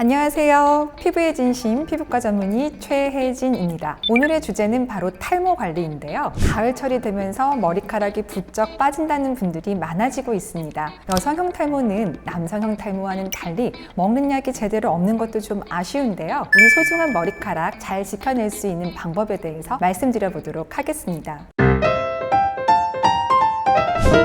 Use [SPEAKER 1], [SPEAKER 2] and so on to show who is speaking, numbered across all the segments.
[SPEAKER 1] 안녕하세요. 피부의 진심 피부과 전문의 최혜진입니다. 오늘의 주제는 바로 탈모 관리인데요. 가을철이 되면서 머리카락이 부쩍 빠진다는 분들이 많아지고 있습니다. 여성형 탈모는 남성형 탈모와는 달리 먹는 약이 제대로 없는 것도 좀 아쉬운데요. 우리 소중한 머리카락 잘 지켜낼 수 있는 방법에 대해서 말씀드려 보도록 하겠습니다.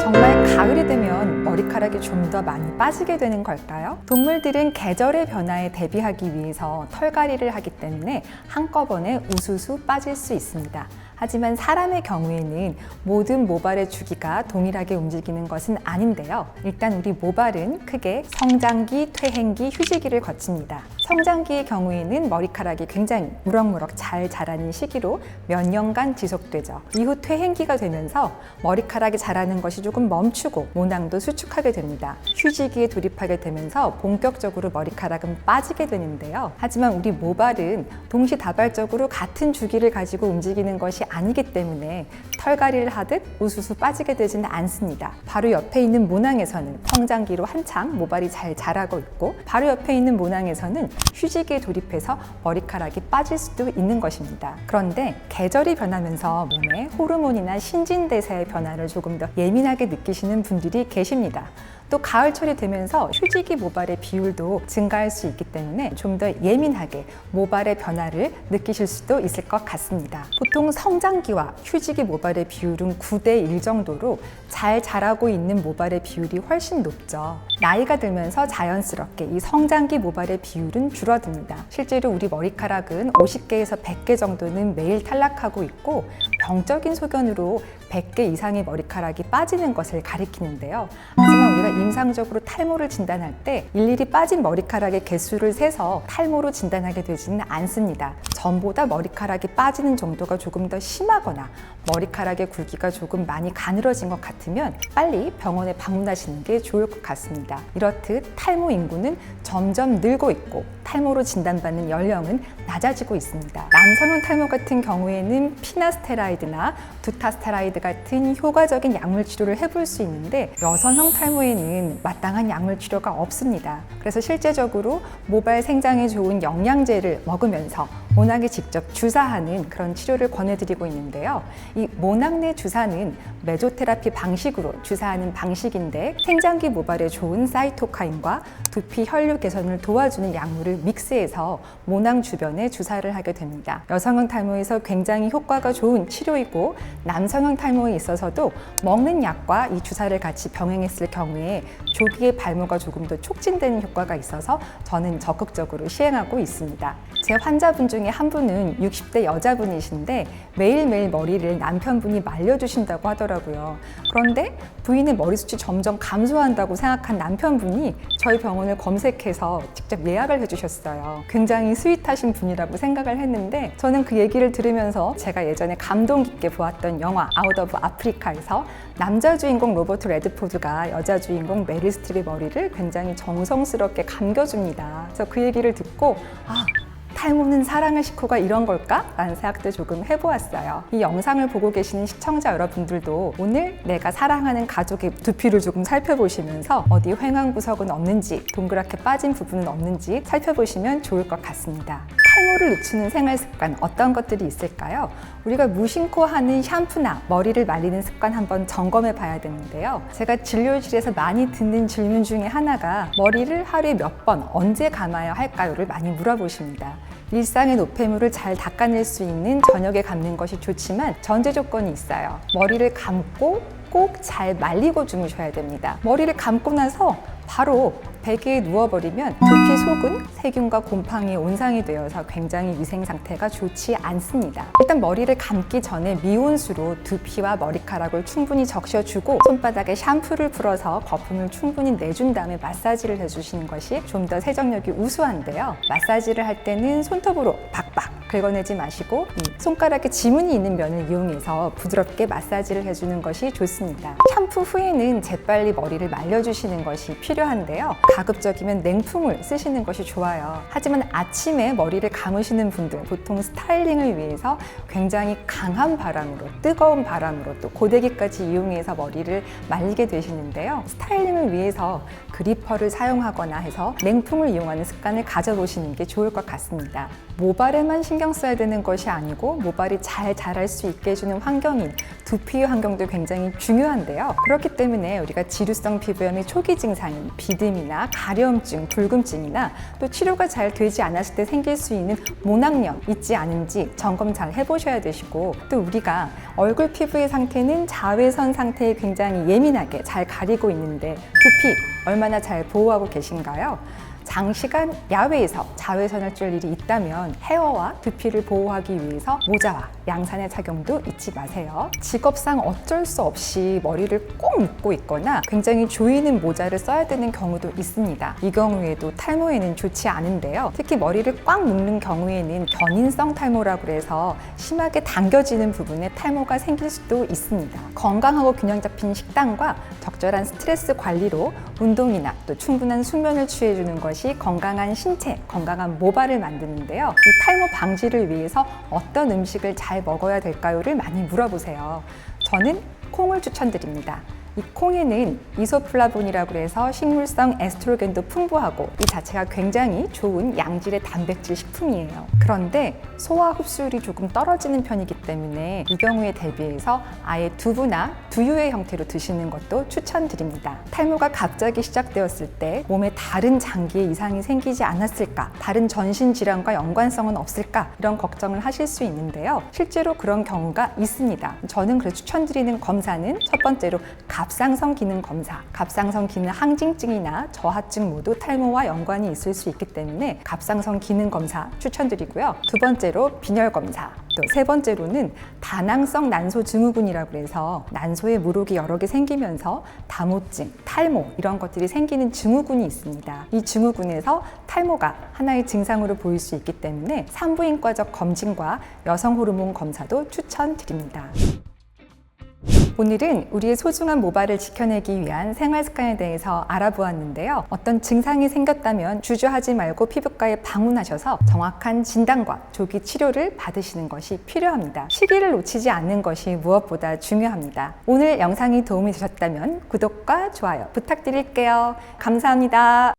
[SPEAKER 1] 정말 가을이 되면 머리카락이 좀 더 많이 빠지게 되는 걸까요? 동물들은 계절의 변화에 대비하기 위해서 털갈이를 하기 때문에 한꺼번에 우수수 빠질 수 있습니다. 하지만 사람의 경우에는 모든 모발의 주기가 동일하게 움직이는 것은 아닌데요. 일단 우리 모발은 크게 성장기, 퇴행기, 휴지기를 거칩니다. 성장기의 경우에는 머리카락이 굉장히 무럭무럭 잘 자라는 시기로 몇 년간 지속되죠. 이후 퇴행기가 되면서 머리카락이 자라는 것이 조금 멈추고 모낭도 수축하게 됩니다. 휴지기에 돌입하게 되면서 본격적으로 머리카락은 빠지게 되는데요. 하지만 우리 모발은 동시다발적으로 같은 주기를 가지고 움직이는 것이 아니기 때문에 털갈이를 하듯 우수수 빠지게 되지는 않습니다. 바로 옆에 있는 모낭에서는 성장기로 한창 모발이 잘 자라고 있고, 바로 옆에 있는 모낭에서는 휴지기에 돌입해서 머리카락이 빠질 수도 있는 것입니다. 그런데 계절이 변하면서 몸에 호르몬이나 신진대사의 변화를 조금 더 예민하게 느끼시는 분들이 계십니다. 또 가을철이 되면서 휴지기 모발의 비율도 증가할 수 있기 때문에 좀 더 예민하게 모발의 변화를 느끼실 수도 있을 것 같습니다. 보통 성장기와 휴지기 모발의 비율은 9대1 정도로 잘 자라고 있는 모발의 비율이 훨씬 높죠. 나이가 들면서 자연스럽게 이 성장기 모발의 비율은 줄어듭니다. 실제로 우리 머리카락은 50개에서 100개 정도는 매일 탈락하고 있고, 병적인 소견으로 100개 이상의 머리카락이 빠지는 것을 가리키는데요. 하지만 우리가 임상적으로 탈모를 진단할 때 일일이 빠진 머리카락의 개수를 세서 탈모로 진단하게 되지는 않습니다. 전보다 머리카락이 빠지는 정도가 조금 더 심하거나 머리카락의 굵기가 조금 많이 가늘어진 것 같으면 빨리 병원에 방문하시는 게 좋을 것 같습니다. 이렇듯 탈모 인구는 점점 늘고 있고 탈모로 진단받는 연령은 낮아지고 있습니다. 남성형 탈모 같은 경우에는 피나스테라이드나 두타스테라이드 같은 효과적인 약물 치료를 해볼 수 있는데, 여성형 탈모에는 마땅한 약물 치료가 없습니다. 그래서 실제적으로 모발 생장에 좋은 영양제를 먹으면서 모낭에 직접 주사하는 그런 치료를 권해드리고 있는데요. 이 모낭 내 주사는 메조테라피 방식으로 주사하는 방식인데, 생장기 모발에 좋은 사이토카인과 두피 혈류 개선을 도와주는 약물을 믹스해서 모낭 주변에 주사를 하게 됩니다. 여성형 탈모에서 굉장히 효과가 좋은 치료이고, 남성형 탈모에 있어서도 먹는 약과 이 주사를 같이 병행했을 경우에 조기에 발모가 조금 더 촉진되는 효과가 있어서 저는 적극적으로 시행하고 있습니다. 제 환자분 중에 한 분은 60대 여자분이신데 매일매일 머리를 남편분이 말려주신다고 하더라고요. 그런데 부인의 머리숱이 점점 감소한다고 생각한 남편분이 저희 병원을 검색해서 직접 예약을 해주셨어요. 굉장히 스윗하신 분이라고 생각을 했는데, 저는 그 얘기를 들으면서 제가 예전에 감동 깊게 보았던 영화 아웃 오브 아프리카에서 남자 주인공 로버트 레드포드가 여자 주인공 메릴 스트립의 머리를 굉장히 정성스럽게 감겨줍니다. 그래서 그 얘기를 듣고 탈모는 사랑의 식후가 이런 걸까? 라는 생각도 조금 해보았어요. 이 영상을 보고 계시는 시청자 여러분들도 오늘 내가 사랑하는 가족의 두피를 조금 살펴보시면서 어디 횡황구석은 없는지, 동그랗게 빠진 부분은 없는지 살펴보시면 좋을 것 같습니다. 탈모를 늦추는 생활 습관, 어떤 것들이 있을까요? 우리가 무심코 하는 샴푸나 머리를 말리는 습관 한번 점검해 봐야 되는데요. 제가 진료실에서 많이 듣는 질문 중에 하나가 머리를 하루에 몇 번, 언제 감아야 할까요?를 많이 물어보십니다. 일상의 노폐물을 잘 닦아낼 수 있는 저녁에 감는 것이 좋지만 전제 조건이 있어요. 머리를 감고 꼭 잘 말리고 주무셔야 됩니다. 머리를 감고 나서 바로 베개에 누워버리면 두피 속은 세균과 곰팡이에 온상이 되어서 굉장히 위생 상태가 좋지 않습니다. 일단 머리를 감기 전에 미온수로 두피와 머리카락을 충분히 적셔주고 손바닥에 샴푸를 풀어서 거품을 충분히 내준 다음에 마사지를 해주시는 것이 좀 더 세정력이 우수한데요. 마사지를 할 때는 손톱으로 박박, 긁어내지 마시고 이 손가락에 지문이 있는 면을 이용해서 부드럽게 마사지를 해주는 것이 좋습니다. 샴푸 후에는 재빨리 머리를 말려주시는 것이 필요한데요. 가급적이면 냉풍을 쓰시는 것이 좋아요. 하지만 아침에 머리를 감으시는 분들 보통 스타일링을 위해서 굉장히 강한 바람으로, 뜨거운 바람으로 또 고데기까지 이용해서 머리를 말리게 되시는데요. 스타일링을 위해서 그리퍼를 사용하거나 해서 냉풍을 이용하는 습관을 가져보시는 게 좋을 것 같습니다. 모발에만 신경 써야 되는 것이 아니고 모발이 잘 자랄 수 있게 해주는 환경인 두피의 환경도 굉장히 중요한데요. 그렇기 때문에 우리가 지루성 피부염의 초기 증상인 비듬이나 가려움증, 붉음증이나 또 치료가 잘 되지 않았을 때 생길 수 있는 모낭염 있지 않은지 점검 잘 해보셔야 되시고, 또 우리가 얼굴 피부의 상태는 자외선 상태에 굉장히 예민하게 잘 가리고 있는데 두피 얼마나 잘 보호하고 계신가요? 장시간 야외에서 자외선을 쬐 일이 있다면 헤어와 두피를 보호하기 위해서 모자와 양산의 착용도 잊지 마세요. 직업상 어쩔 수 없이 머리를 꼭 묶고 있거나 굉장히 조이는 모자를 써야 되는 경우도 있습니다. 이 경우에도 탈모에는 좋지 않은데요. 특히 머리를 꽉 묶는 경우에는 견인성 탈모라고 해서 심하게 당겨지는 부분에 탈모가 생길 수도 있습니다. 건강하고 균형 잡힌 식단과 적절한 스트레스 관리로 운동이나 또 충분한 숙면을 취해주는 것이 건강한 신체, 건강한 모발을 만드는데요. 이 탈모 방지를 위해서 어떤 음식을 잘 먹어야 될까요?를 많이 물어보세요. 저는 콩을 추천드립니다. 이 콩에는 이소플라본이라고 해서 식물성 에스트로겐도 풍부하고 이 자체가 굉장히 좋은 양질의 단백질 식품이에요. 그런데 소화 흡수율이 조금 떨어지는 편이기 때문에 이 경우에 대비해서 아예 두부나 두유의 형태로 드시는 것도 추천드립니다. 탈모가 갑자기 시작되었을 때 몸에 다른 장기에 이상이 생기지 않았을까, 다른 전신 질환과 연관성은 없을까, 이런 걱정을 하실 수 있는데요. 실제로 그런 경우가 있습니다. 저는 그래서 추천드리는 검사는 첫 번째로 갑상선 기능 검사, 갑상선 기능 항진증이나 저하증 모두 탈모와 연관이 있을 수 있기 때문에 갑상선 기능 검사 추천드리고요. 두 번째로 빈혈 검사, 또 세 번째로는 다낭성 난소 증후군이라고 해서 난소에 물혹이 여러 개 생기면서 다모증, 탈모 이런 것들이 생기는 증후군이 있습니다. 이 증후군에서 탈모가 하나의 증상으로 보일 수 있기 때문에 산부인과적 검진과 여성 호르몬 검사도 추천드립니다. 오늘은 우리의 소중한 모발을 지켜내기 위한 생활 습관에 대해서 알아보았는데요. 어떤 증상이 생겼다면 주저하지 말고 피부과에 방문하셔서 정확한 진단과 조기 치료를 받으시는 것이 필요합니다. 시기를 놓치지 않는 것이 무엇보다 중요합니다. 오늘 영상이 도움이 되셨다면 구독과 좋아요 부탁드릴게요. 감사합니다.